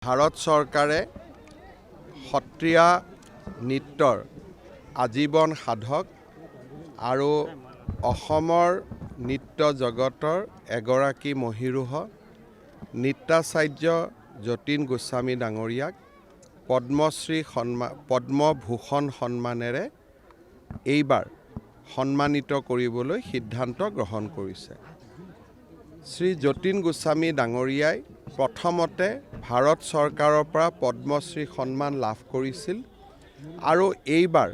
ভাৰত চৰকাৰে সত্ৰীয়া নৃত্যৰ আজীৱন সাধক আৰু অসমৰ নৃত্য জগতৰ এগৰাকী মহীৰূহ নৃত্যাচাৰ্য যতীন গোস্বামী ডাঙৰীয়াক পদ্মভূষণ সন্মানেৰে এইবাৰ সন্মানিত কৰিবলৈ সিদ্ধান্ত গ্ৰহণ কৰিছে। শ্ৰী যতীন গোস্বামী ডাঙৰীয়াই প্ৰথমতে ভাৰত চৰকাৰৰ পৰা পদ্মশ্ৰী সন্মান লাভ কৰিছিল আৰু এইবাৰ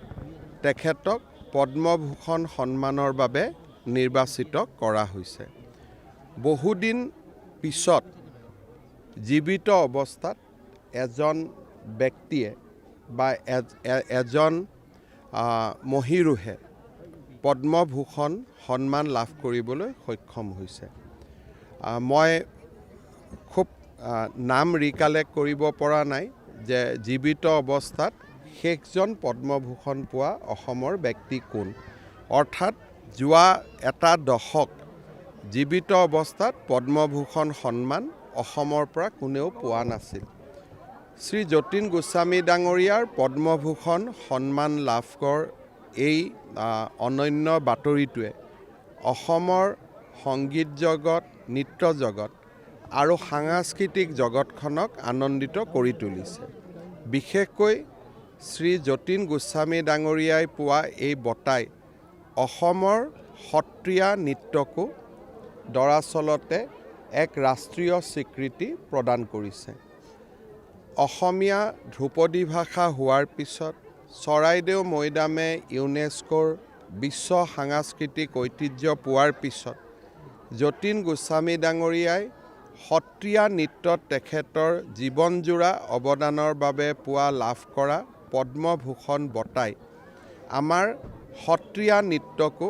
তেখেতক পদ্মভূষণ সন্মানৰ বাবে নিৰ্বাচিত কৰা হৈছে। বহুদিন পিছত জীৱিত অৱস্থাত এজন ব্যক্তিয়ে বা এজন মহীৰূহে পদ্মভূষণ সন্মান লাভ কৰিবলৈ সক্ষম হৈছে। মই খুব নাম ৰিকালেক্ট কৰিব পৰা নাই যে জীৱিত অৱস্থাত শেষজন পদ্মভূষণ পোৱা অসমৰ ব্যক্তি কোন, অৰ্থাৎ যোৱা এটা দশক জীৱিত অৱস্থাত পদ্মভূষণ সন্মান অসমৰ পৰা কোনেও পোৱা নাছিল। শ্ৰী যতীন গোস্বামী ডাঙৰীয়াৰ পদ্মভূষণ সন্মান লাভৰ এই অনন্য বাতৰিটোৱে অসমৰ সংগীত জগত, নৃত্য জগত আৰু সাংস্কৃতিক জগতখনক আনন্দিত কৰি তুলিছে। বিশেষকৈ শ্ৰী যতীন গোস্বামী ডাঙৰীয়াই পোৱা এই বঁটাই অসমৰ সত্ৰীয়া নৃত্যকো দৰাচলতে এক ৰাষ্ট্ৰীয় স্বীকৃতি প্ৰদান কৰিছে। অসমীয়া ধ্ৰুপদী ভাষা হোৱাৰ পিছত চৰাইদেউ মৈদামে ইউনেস্কোৰ বিশ্ব সাংস্কৃতিক ঐতিহ্য পোৱাৰ পিছত যতীন গোস্বামী ডাঙৰীয়াই সত্ৰীয়া নৃত্যত তেখেতৰ জীৱনজোৰা অৱদানৰ বাবে লাভ কৰা পদ্মভূষণ বঁটাই আমাৰ সত্ৰীয়া নৃত্যকো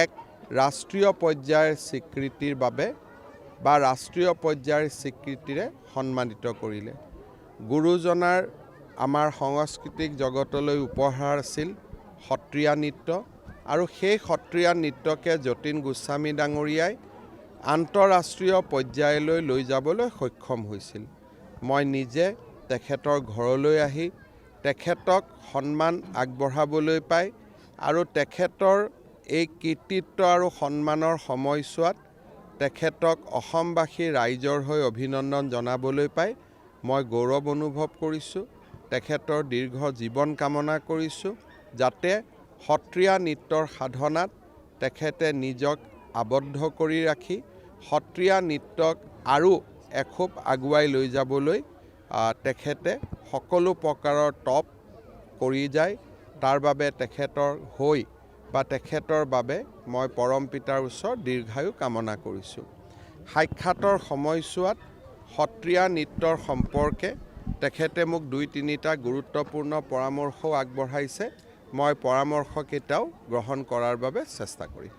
এক ৰাষ্ট্ৰীয় পৰ্যায়ৰ স্বীকৃতিৰ বাবে বা ৰাষ্ট্ৰীয় পৰ্যায়ৰ স্বীকৃতিৰে সন্মানিত কৰিলে। গুৰুজনাৰ আমাৰ সাংস্কৃতিক জগতলৈ উপহাৰ আছিল সত্ৰীয়া নৃত্য আৰু সেই সত্ৰীয়া নৃত্যকে যতীন গোস্বামী ডাঙৰীয়াই আন্তঃৰাষ্ট্ৰীয় পৰ্যায়লৈ লৈ যাবলৈ সক্ষম হৈছিল। মই নিজে তেখেতৰ ঘৰলৈ আহি তেখেতক সন্মান আগবঢ়াবলৈ পাই আৰু তেখেতৰ এই কৃতিত্ব আৰু সন্মানৰ সময়ছোৱাত তেখেতক অসমবাসী ৰাইজৰ হৈ অভিনন্দন জনাবলৈ পাই মই গৌৰৱ অনুভৱ কৰিছোঁ। তেখেতৰ দীৰ্ঘ জীৱন কামনা কৰিছোঁ, যাতে সত্ৰীয়া নৃত্যৰ সাধনাত তেখেতে নিজক আবদ্ধ কৰি ৰাখি সত্ৰীয়া নৃত্যক আৰু এখোপ আগুৱাই লৈ যাবলৈ তেখেতে সকলো প্ৰকাৰৰ তপ কৰি যায়। তাৰ বাবে তেখেতৰ বাবে মই পৰম পিতাৰ ওচৰত দীৰ্ঘায়ু কামনা কৰিছোঁ। সাক্ষাতৰ সময়ছোৱাত সত্ৰীয়া নৃত্যৰ সম্পৰ্কে তেখেতে মোক 2-3টা গুৰুত্বপূৰ্ণ পৰামৰ্শও আগবঢ়াইছে। মই পৰামৰ্শকেইটাও গ্ৰহণ কৰাৰ বাবে চেষ্টা কৰিম।